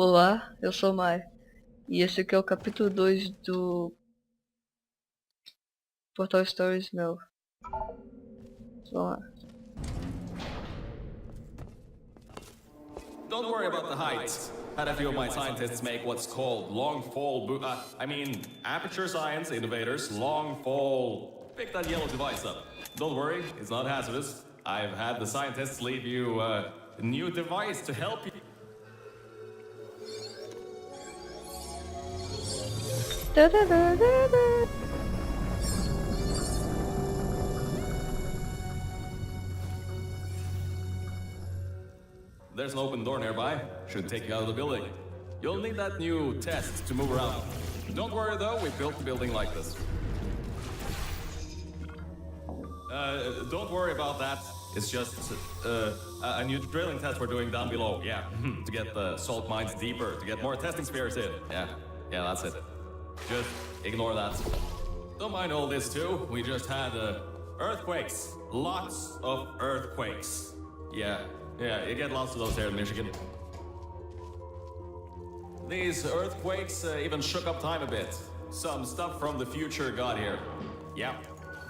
Olá, eu sou o Mai. E esse aqui é o capítulo 2 do Portal Stories meu. Vamos lá. Don't worry about the height. Had a few of my scientists make what's called long fall aperture science innovators long fall. Pick that yellow device up. Don't worry, it's not hazardous. I've had the scientists leave you a new device to help you. There's an open door nearby. Should take you out of the building. You'll need that new test to move around. Don't worry though, we built the building like this. Don't worry about that. It's just a new drilling test we're doing down below. Yeah, to get the salt mines deeper, to get more testing spheres in. Yeah, that's it. Just ignore that. Don't mind all this too. We just had earthquakes. Lots of earthquakes. Yeah, you get lots of those here in Michigan. These earthquakes even shook up time a bit. Some stuff from the future got here. Yeah,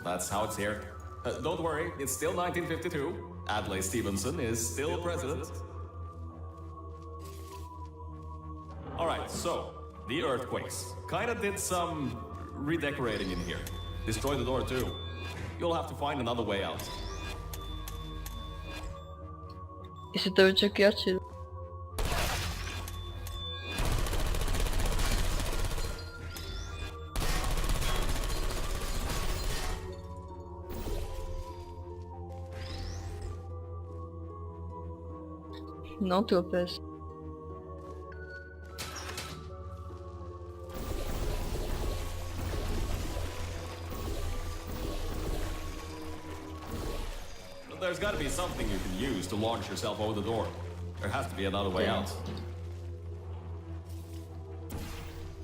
that's how it's here. Don't worry, it's still 1952. Adlai Stevenson is still president. Alright, so, the earthquakes. Kinda did some redecorating in here. Destroyed the door too. You'll have to find another way out. Esse torrent aqui atira. Não tropeça. There's gotta be something you can use to launch yourself over the door. There has to be another way out.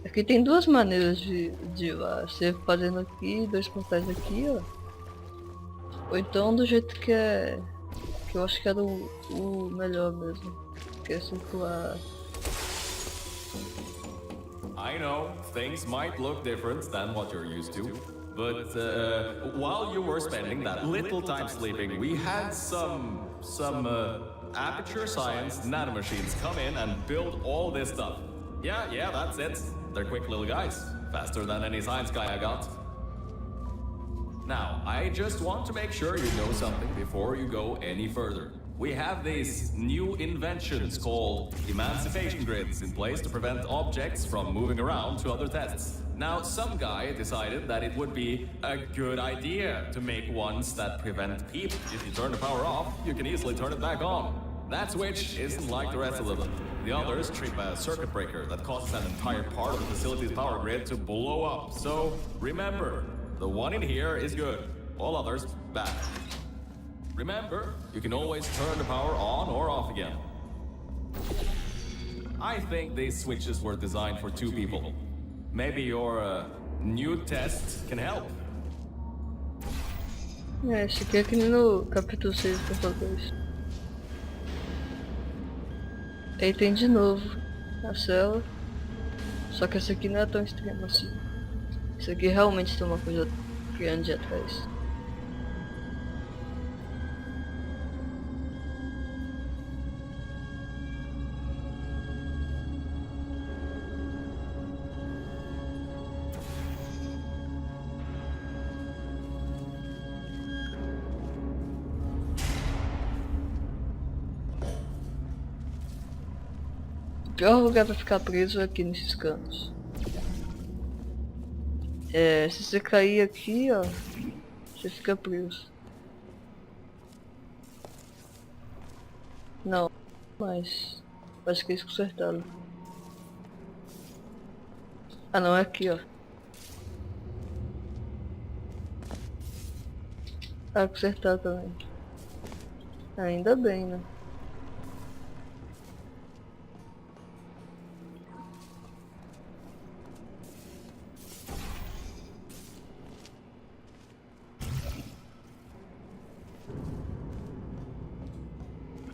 Aqui tem duas maneiras de ir lá. Você fazendo aqui, dois portais aqui, ó. Ou então do jeito que é... Que eu acho que era o melhor mesmo. Que é circular. I know, things might look different than what you're used to. But while you were spending that little time sleeping, we had some aperture science nanomachines come in and build all this stuff. Yeah, that's it. They're quick little guys. Faster than any science guy I got. Now, I just want to make sure you know something before you go any further. We have these new inventions called emancipation grids in place to prevent objects from moving around to other tests. Now, some guy decided that it would be a good idea to make ones that prevent people. If you turn the power off, you can easily turn it back on. That switch isn't like the rest of them. The others trip a circuit breaker that causes an entire part of the facility's power grid to blow up. So, remember, the one in here is good. All others, bad. Remember, you can always turn the power on or off again. I think these switches were designed for two people. Maybe your new test can help. Esse aqui é que nem no capítulo 6 do Portal 2. Aí tem de novo a cela. Só que essa aqui não é tão extrema assim. Isso aqui realmente tem uma coisa grande atrás. O pior lugar pra ficar preso é aqui nesses cantos. Se você cair aqui, ó, você fica preso. Não, mas acho que eles consertaram. Ah não, é aqui, ó. Ah, consertaram também. Ainda bem, né?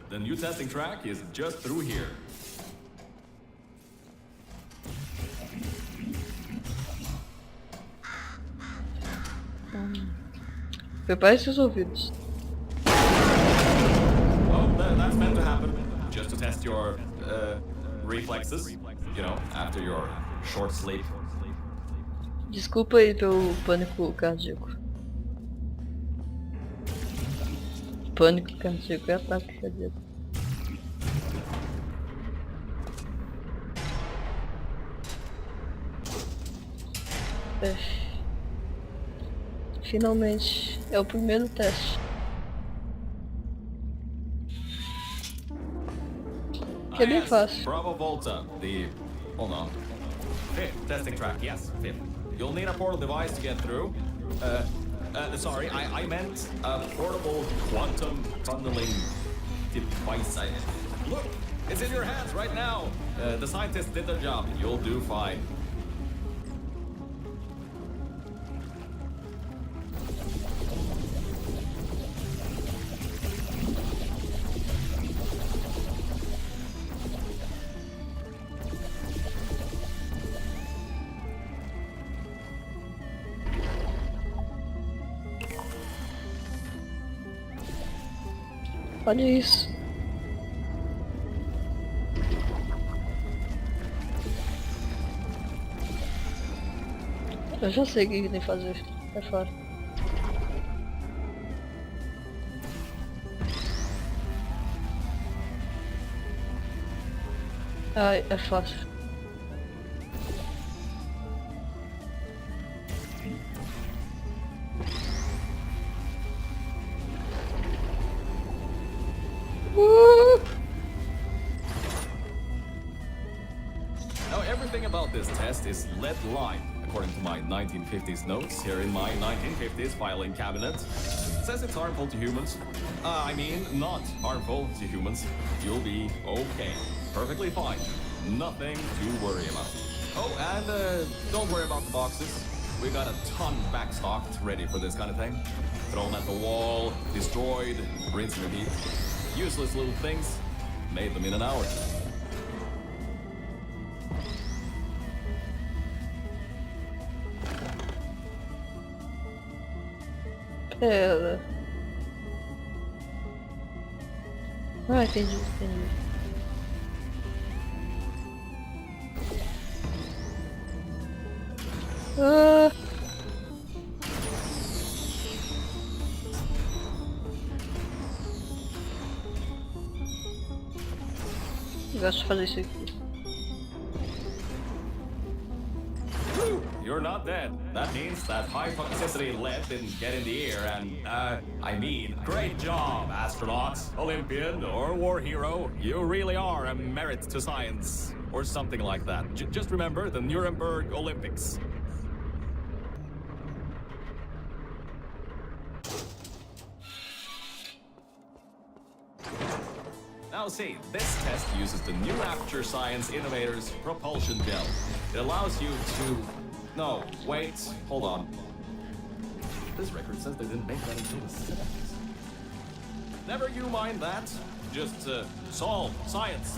The new testing track is just through here. Prepare seus ouvidos. Well, that's meant to happen. Just to test your reflexes, you know, after your short sleep. Desculpa aí pelo pânico cardíaco. Pânico cardíaco é ataque cardíaco. É. Finalmente, é o primeiro teste. Que é bem fácil. Bravo Volta, the... Hold on. Fifth testing track, yes, fifth. You'll need a portal device to get through. Sorry, I meant a portable quantum tunneling device. Look, it's in your hands right now. The scientists did their job. You'll do fine. Olha isso. Eu já sei o que tem que fazer. É fácil. Ai, é fácil. Now, everything about this test is lead line, according to my 1950s notes here in my 1950s filing cabinet. It says it's harmful to humans. I mean, not harmful to humans. You'll be okay. Perfectly fine. Nothing to worry about. Oh, and don't worry about the boxes. We got a ton backstocked ready for this kind of thing. Thrown at the wall, destroyed, rinse and repeat. Useless little things. Made them in an hour. Ela. Ah, entendi, entendi. Ah. Eu gosto de fazer isso aqui. You're not dead. That means that high toxicity lead didn't get in the air and, I mean, great job, astronauts, Olympian, or war hero. You really are a merit to science, or something like that. Just remember the Nuremberg Olympics. Now see, this test uses the new Aperture Science Innovators Propulsion Gel. It allows you to... No, wait, hold on. This record says they didn't make that until the 70s. Never you mind that. Just, solve science.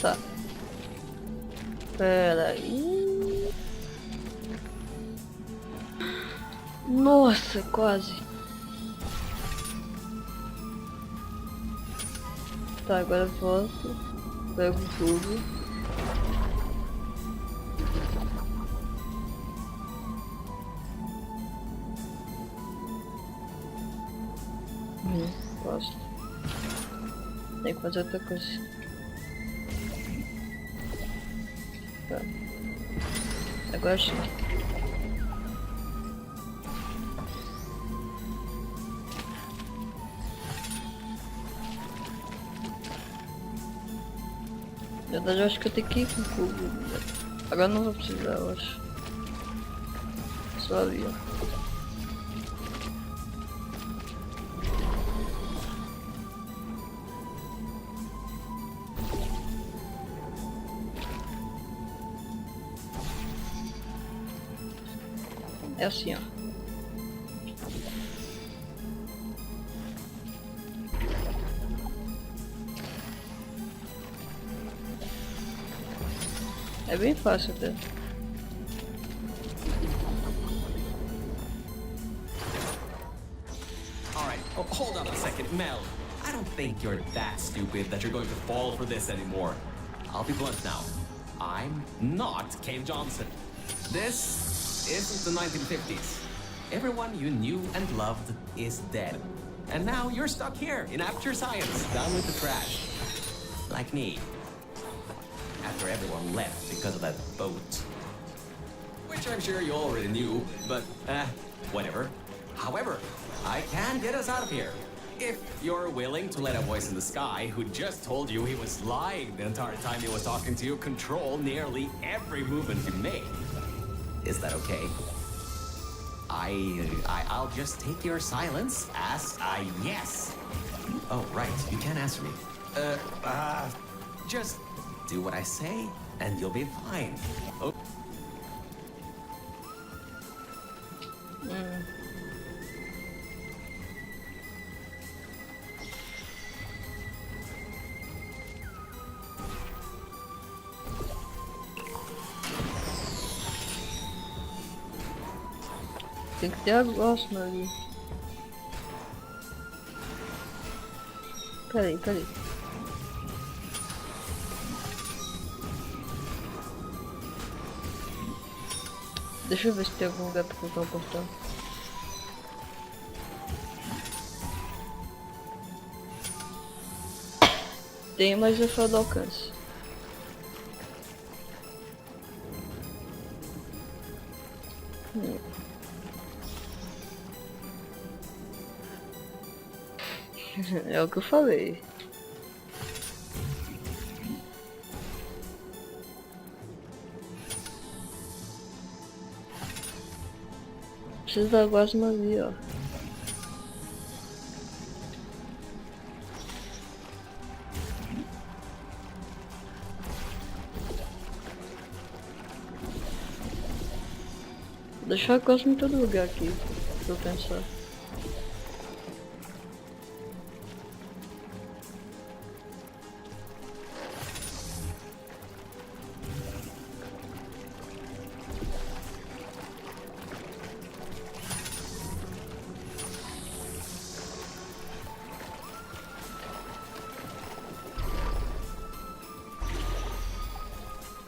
Tá. Pera aí. Nossa, quase. Tá, agora eu volto. Pego tudo. Gosto. Tem que fazer outra coisa. Tá. Agora sim. Na verdade eu acho que eu tenho que ir com o cubo. Agora não vou precisar, eu acho. Só ali, ó. É assim, ó. É bem fácil até. Alright, oh, hold up a second, Mel. I don't think you're that stupid that you're going to fall for this anymore. I'll be blunt now. I'm not Cave Johnson. This isn't the 1950s. Everyone you knew and loved is dead. And now you're stuck here in Aperture Science, down with the trash. Like me. After everyone left because of that boat. Which I'm sure you already knew, but whatever. However, I can get us out of here. If you're willing to let a voice in the sky who just told you he was lying the entire time he was talking to you control nearly every movement you make. Is that okay? I'll just take your silence as a yes. Oh, right, you can't answer me. Just do what I say and you'll be fine. Oh. Tem que ter a gosma ali. Peraí. Deixa eu ver se tem algum lugar pra colocar o portão. Tem, mas é fora do alcance. É o que eu falei. Preciso da gosma ali, ó. Vou deixar a gosma em todo lugar aqui, pra eu pensar.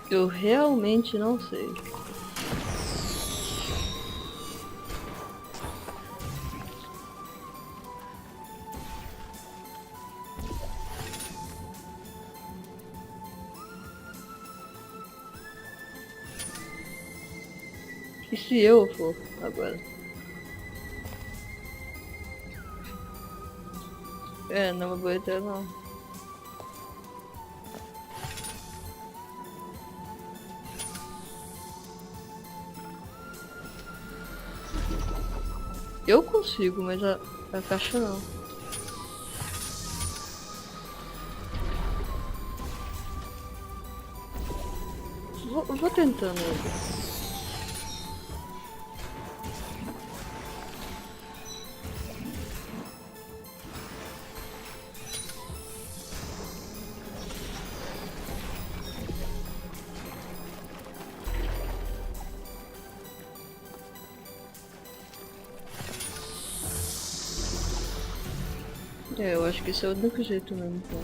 Eu realmente não sei. E se eu for agora? É, não é uma boa ideia não. Eu consigo, mas a caixa não. Vou tentando. É, eu acho que esse é o único jeito mesmo, então.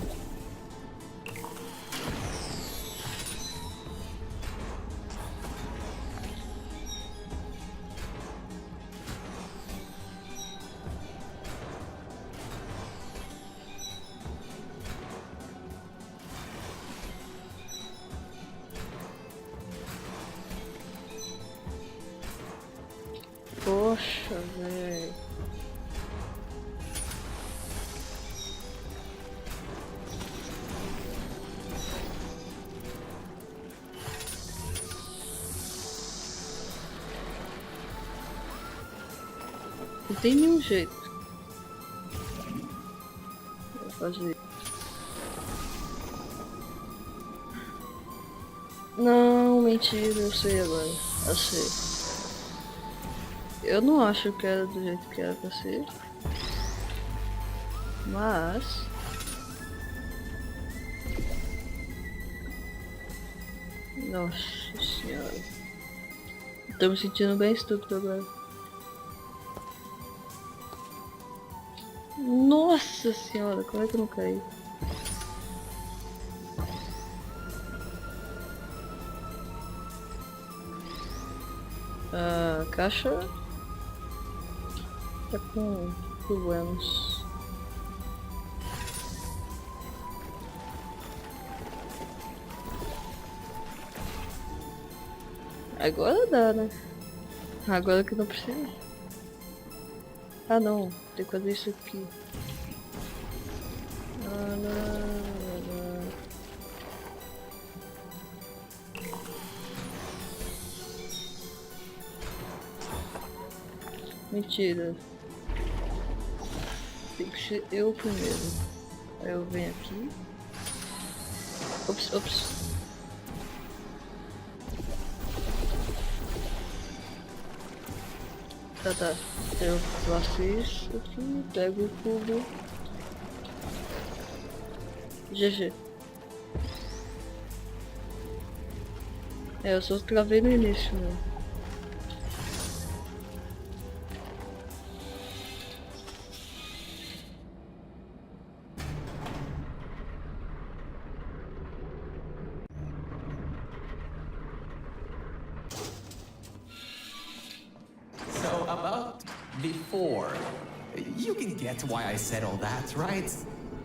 Poxa, velho. Não tem nenhum jeito. Vou fazer. Não, mentira, eu sei agora. Eu sei. Eu não acho que era do jeito que era pra ser. Mas... Nossa senhora. Tô me sentindo bem estúpido agora. Nossa senhora, como é que eu não caí? A caixa tá com problemas. Agora dá, né? Agora que não precisa. Ah não, tem que fazer isso aqui. Ah, não. Mentira. Tem que ser eu primeiro. Aí eu venho aqui. Ops. Tá. Eu faço isso aqui, pego o cubo. GG. Eu só travei no início, né? So, about before. You can get why I said all that, right?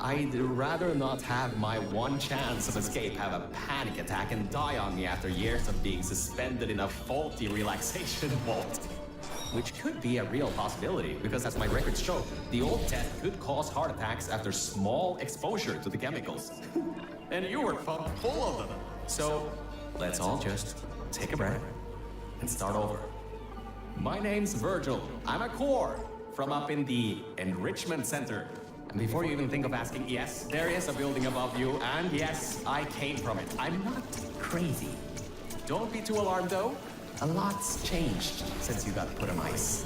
I'd rather not have my one chance of escape have a panic attack and die on me after years of being suspended in a faulty relaxation vault. Which could be a real possibility, because as my records show, the old test could cause heart attacks after small exposure to the chemicals. And you were full of them. So, let's all just take a breath and start over. My name's Virgil. I'm a core from up in the Enrichment Center. And before you even think of asking, yes, there is a building above you, and yes, I came from it. I'm not crazy. Don't be too alarmed, though. A lot's changed since you got put on ice.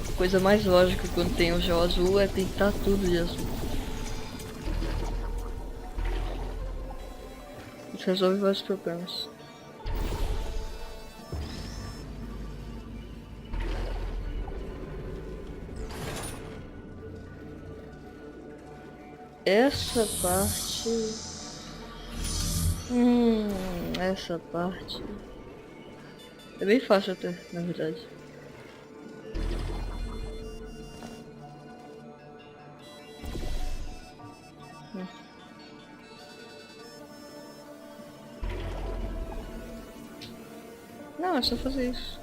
A coisa mais lógica quando tem o gel azul é pintar tudo de azul. Isso resolve vários problemas. Essa parte é bem fácil até, na verdade. Não, é só fazer isso.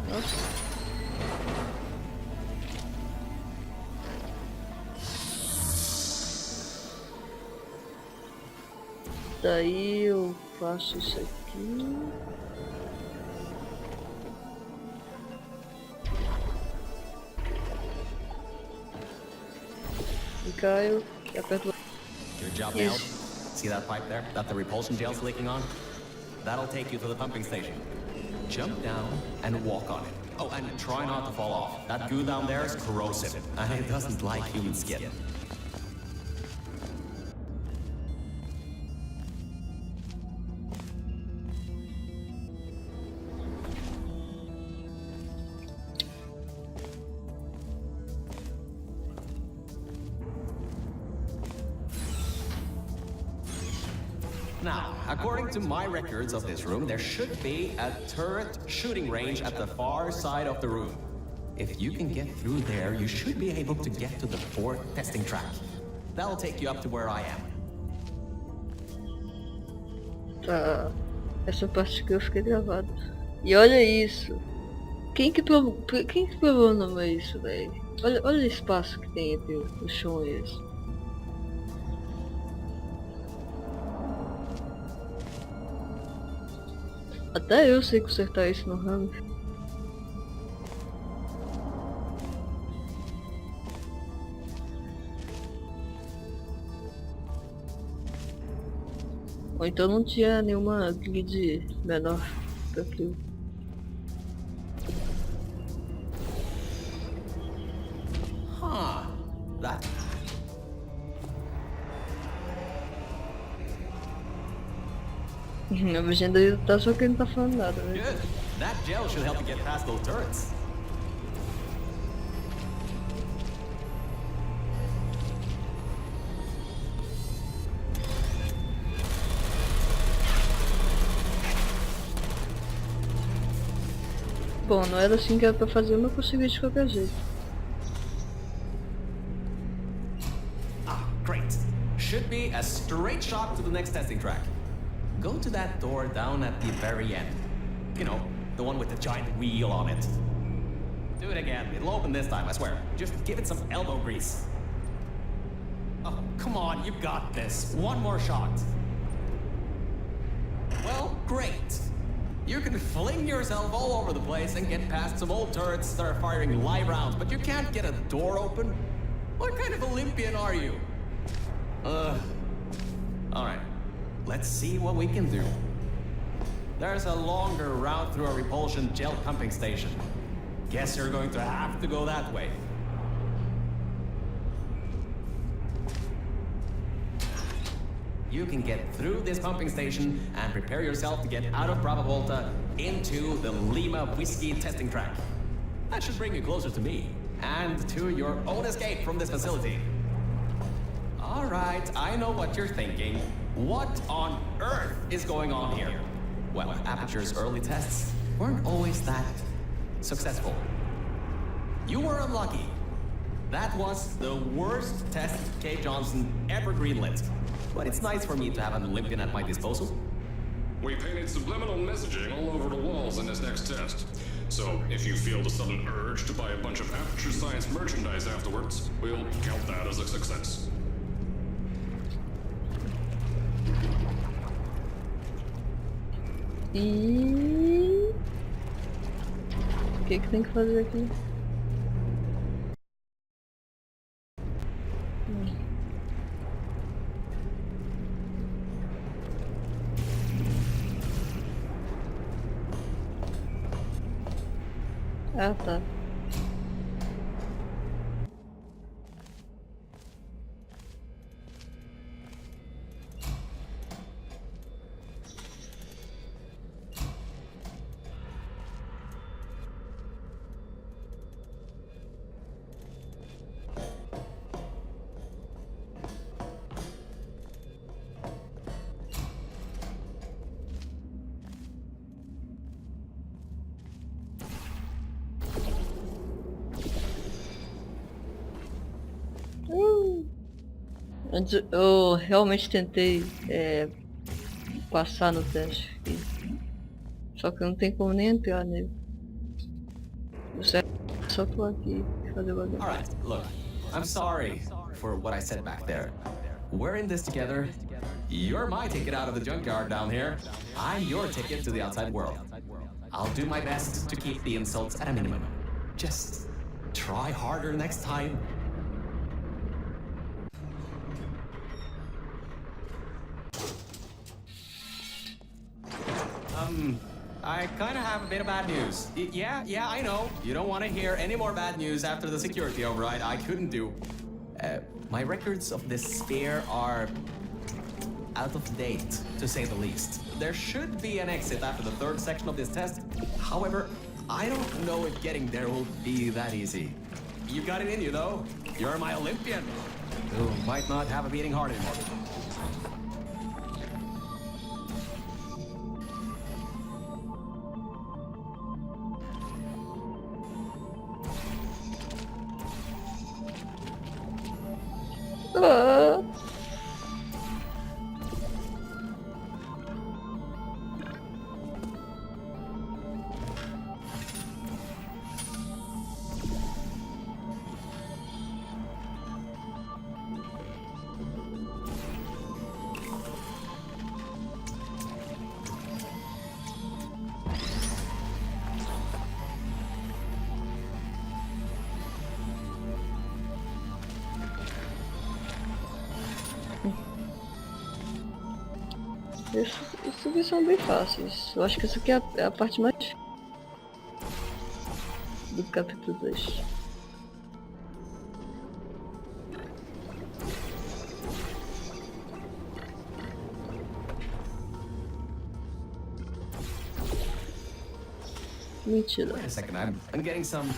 Nossa. Daí eu faço isso aqui. E caio e aperto. Your job nailed. See that pipe there that the repulsion gel's leaking on? That'll take you to the pumping station. Jump down and walk on it. Oh, and try not to fall off. That goo down there is corrosive, and it doesn't like human skin. Now, according to my records of this room, there should be a turret shooting range at the far side of the room. If you can get through there, you should be able to get to the fourth testing track. That'll take you up to where I am. Tá, essa parte que eu fiquei gravada. E olha isso. Quem que programou isso, velho? Olha o espaço que tem entre o chão e esse. Até eu sei consertar isso no ramo. Ou então não tinha nenhuma grid menor pra aquilo. A legenda aí tá só que ele não tá falando nada, né? Good. That gel should help you get past those turrets. Bom, não era assim que era pra fazer, mas eu consegui de qualquer jeito. Ah, great. Should be a straight shot to the next testing track. Go to that door down at the very end. You know, the one with the giant wheel on it. Do it again. It'll open this time, I swear. Just give it some elbow grease. Oh, come on, you got this. One more shot. Well, great. You can fling yourself all over the place and get past some old turrets that are firing live rounds, but you can't get a door open? What kind of Olympian are you? Alright. Let's see what we can do. There's a longer route through a repulsion gel pumping station. Guess you're going to have to go that way. You can get through this pumping station and prepare yourself to get out of Bravo Volta into the Lima Whiskey testing track. That should bring you closer to me and to your own escape from this facility. All right, I know what you're thinking. What on earth is going on here? Well, Aperture's early tests weren't always that successful. You were unlucky. That was the worst test K. Johnson ever greenlit. But it's nice for me to have an Olympian at my disposal. We painted subliminal messaging all over the walls in this next test. So if you feel the sudden urge to buy a bunch of Aperture Science merchandise afterwards, we'll count that as a success. E o que tem que fazer aqui? Ah, tá. Antes eu realmente tentei passar no teste aqui. Só que não tem como nem entrar nele. Você só tô aqui e fazer bagulho. Alright, look, I'm sorry for what I said back there. We're in this together. You're my ticket out of the junkyard down here. I'm your ticket to the outside world. I'll do my best to keep the insults at a minimum. Just try harder next time. I kinda have a bit of bad news. Yeah, I know. You don't want to hear any more bad news after the security override. I couldn't do. My records of this sphere are out of date, to say the least. There should be an exit after the third section of this test. However, I don't know if getting there will be that easy. You got it in you, though. You're my Olympian, who might not have a beating heart anymore. Ah. Esses aqui são bem fáceis. Eu acho que essa aqui é a parte mais do capítulo 2. Mentira. Wait a second, I'm getting some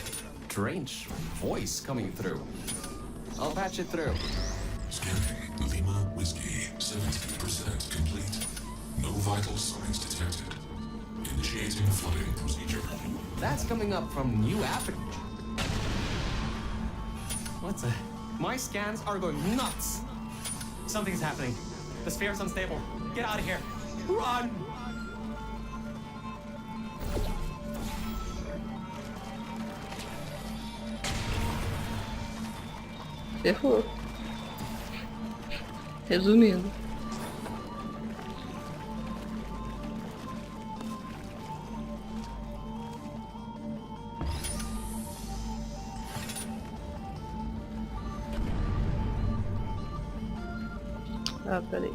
strange voice coming through. I'll patch it through. Scanning Lima Whiskey, 70% complete. No vital signs detected. Initiating flooding procedure. That's coming up from new app. What the? My scans are going nuts. Something's happening. The sphere's unstable. Get out of here. Run! Ferrou. Resumindo. Ah, peraí.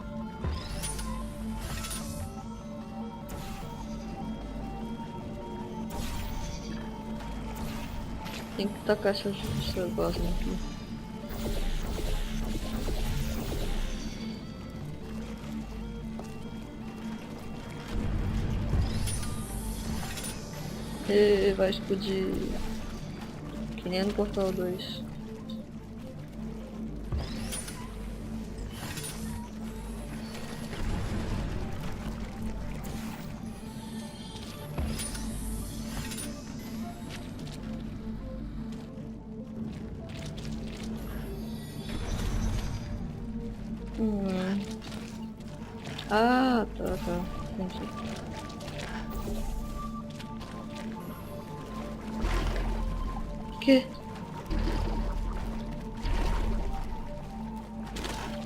Tem que tacar essas negócios aqui. E vai explodir que nem no Portal 2. Ah, tá. Entendi. Que?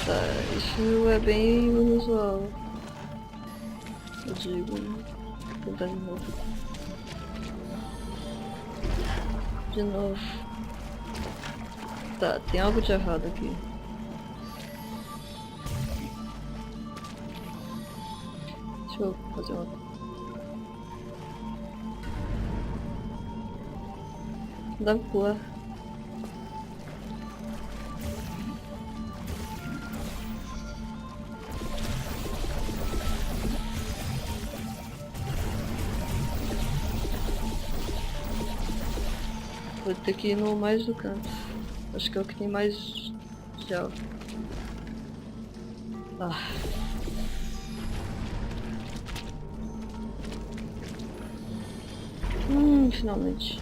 Tá, isso é bem inusual. Eu digo. Vou tentar de novo. De novo. Tá, tem algo de errado aqui. Deixa eu fazer uma. Dá pra pular. Vou ter que ir no mais do canto. Acho que é o que tem mais gel. Ah. Finalmente.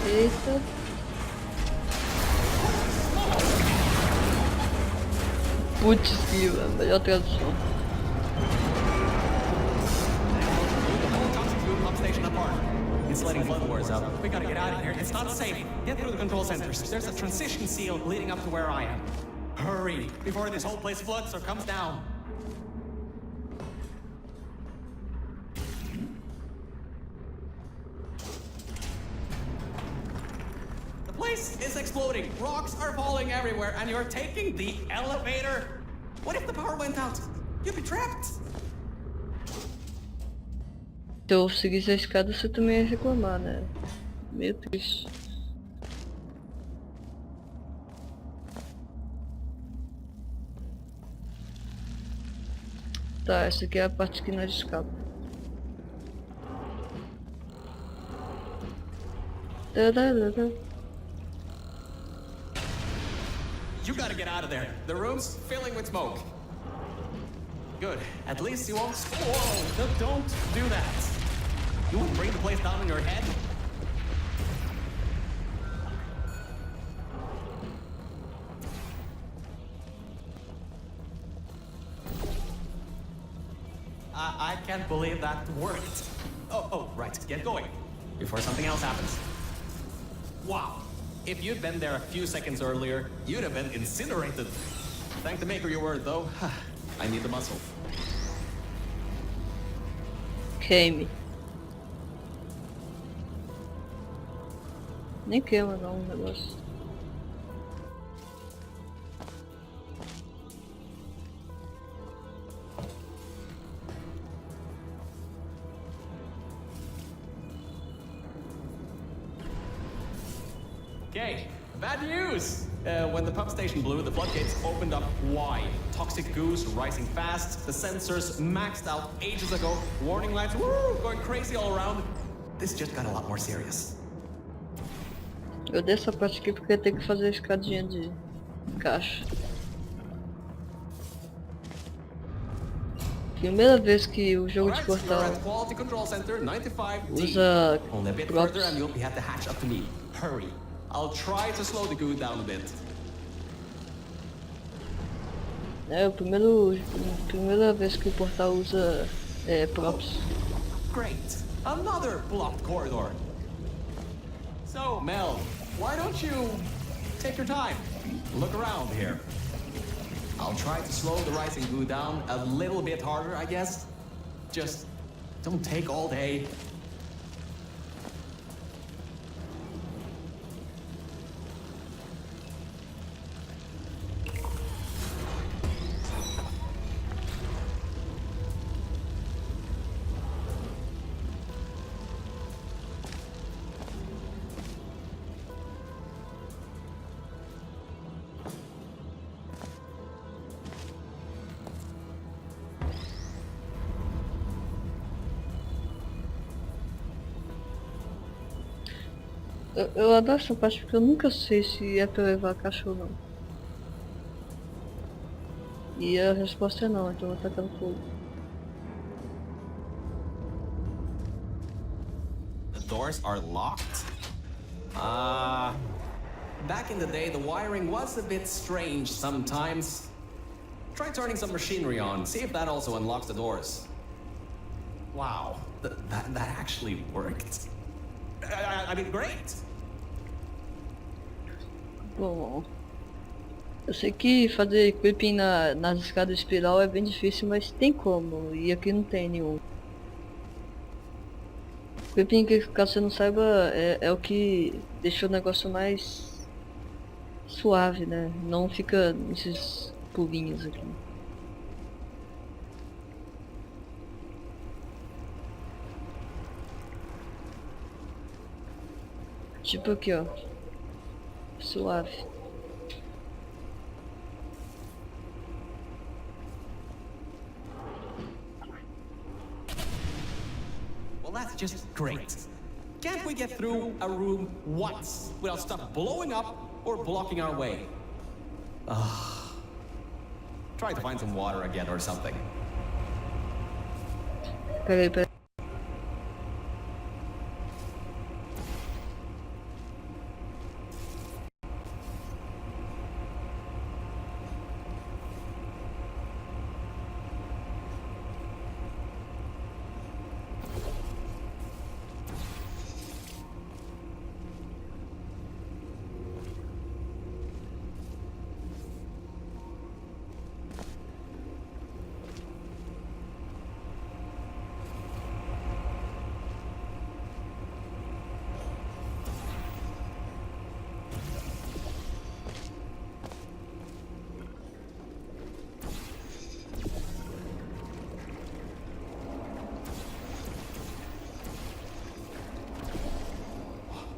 Eita. Putz, melhor tradução. It's letting flood wars out. We gotta get out of here. It's not safe. Get through the control centers. There's a transition seal leading up to where I am. Hurry, before this whole place floods or comes down. The place is exploding. Rocks are falling everywhere, and you're taking the elevator. What if the power went out? You'd be trapped. Se eu seguisse a escada, você também ia reclamar, né? Meio triste. Tá, essa aqui é a parte que nós escapa. You gotta get out of there. The room's filling with smoke. Good. At least you won't. Whoa! Don't do that. You won't bring the place down on your head. I can't believe that worked. Oh, right. Get going before something else happens. Wow. If you'd been there a few seconds earlier, you'd have been incinerated. Thank the maker you were, though. I need the muscle. Queime. Nem queima não o negócio. Bad news! When the pump station blew, the floodgates opened up wide. Toxic goos rising fast, the sensors maxed out ages ago, warning lights going crazy all around. This just got a lot more serious. Eu dei essa parte aqui porque eu tenho que fazer a escadinha de caixa. Primeira vez que o jogo de Alright, we're portal at Quality Control Center 95D. usa Only a bit props. further and you'll be at the hatch up to me. Hurry. I'll try to slow the goo down a bit. É primeira vez que o portal usa props. Great. Another blocked corridor. So, Mel, why don't you take your time? Look around here. I'll try to slow the rising goo down a little bit harder, I guess. Just don't take all day. Eu adoro essa parte porque eu nunca sei se é pra eu levar a caixa ou não. E a resposta é não, então eu vou tacar no fogo. The doors are locked? Back in the day, the wiring was a bit strange sometimes. Try turning some machinery on, see if that also unlocks the doors. Wow, that actually worked. I mean, great! Bom, eu sei que fazer equipping nas escadas espiral é bem difícil, mas tem como, e aqui não tem nenhum. Equipping, que caso você não saiba, é o que deixa o negócio mais suave, né? Não fica nesses pulinhos aqui. Tipo aqui, ó. Suave. Well, that's just great. Can't we get through a room once without stuff blowing up or blocking our way? Try to find some water again or something. Peraí.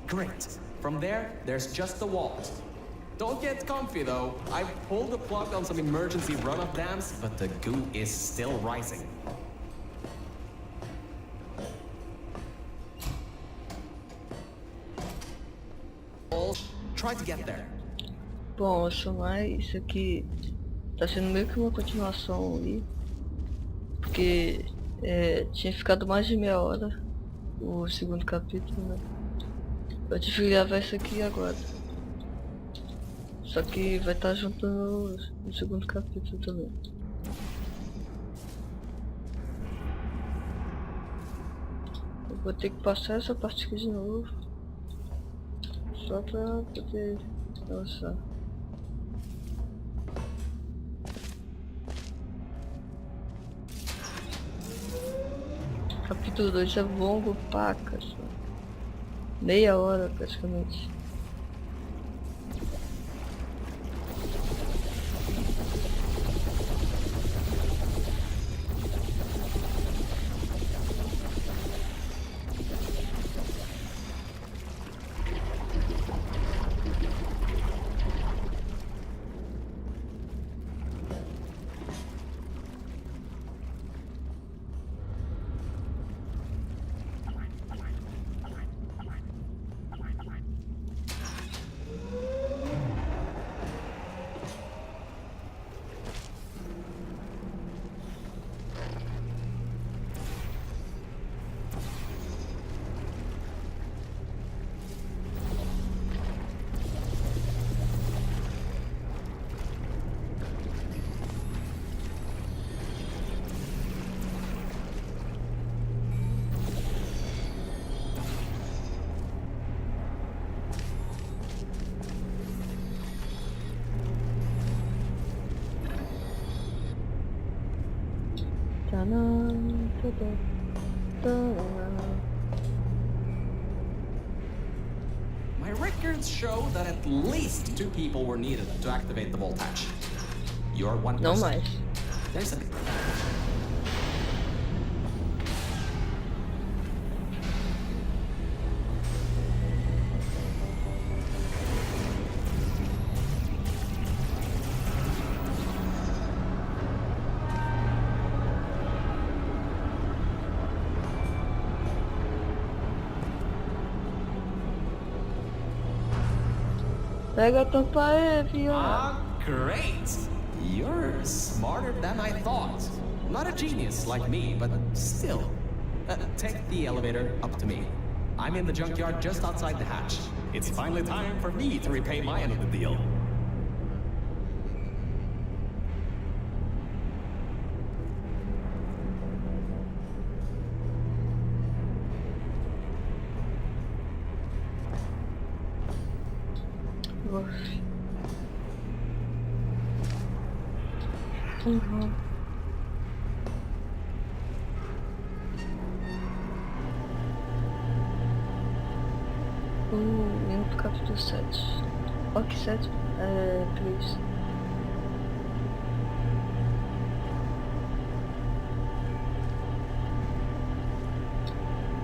Great. From there, there's just the walls. Don't get comfy though. I've pulled the plug on some emergency run-up dams, but the goo is still rising. Try to get there. Bom, eu sou mais isso aqui tá sendo meio que uma continuação ali, porque tinha ficado mais de meia hora o segundo capítulo, né? Eu tive que gravar isso aqui agora, só que vai estar junto no segundo capítulo também. Eu vou ter que passar essa parte aqui de novo, só pra poder lançar. Capítulo 2 é longo, pacas. Meia hora praticamente. Tanã, tadã, tanã. My records show that at least 2 people were needed to activate the vault hatch. You're one Não person. mais. There's a... Pega a tampa aí, viu? Ah, great! You're smarter than I thought. Not a genius like me, but still. Take the elevator up to me. I'm in the junkyard just outside the hatch. It's finally time for me to repay my end of the deal. Uhum. Indo pro capítulo 7. Ó, que 7? É, 3.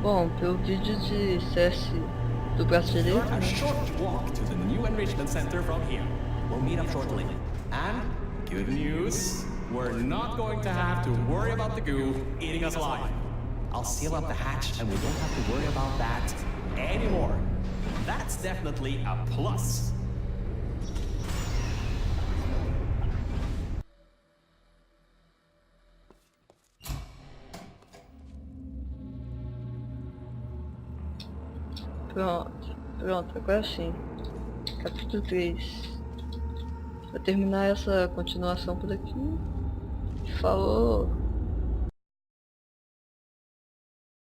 Bom, pelo vídeo de CS do braço direito, A né? short walk to the new enrichment center from here. We'll meet up shortly. And good news, we're not going to have to worry about the goo eating us alive. I'll seal up the hatch and we don't have to worry about that anymore. That's definitely a plus. Pronto, agora sim. Capítulo 3. Vou terminar essa continuação por aqui. Falou!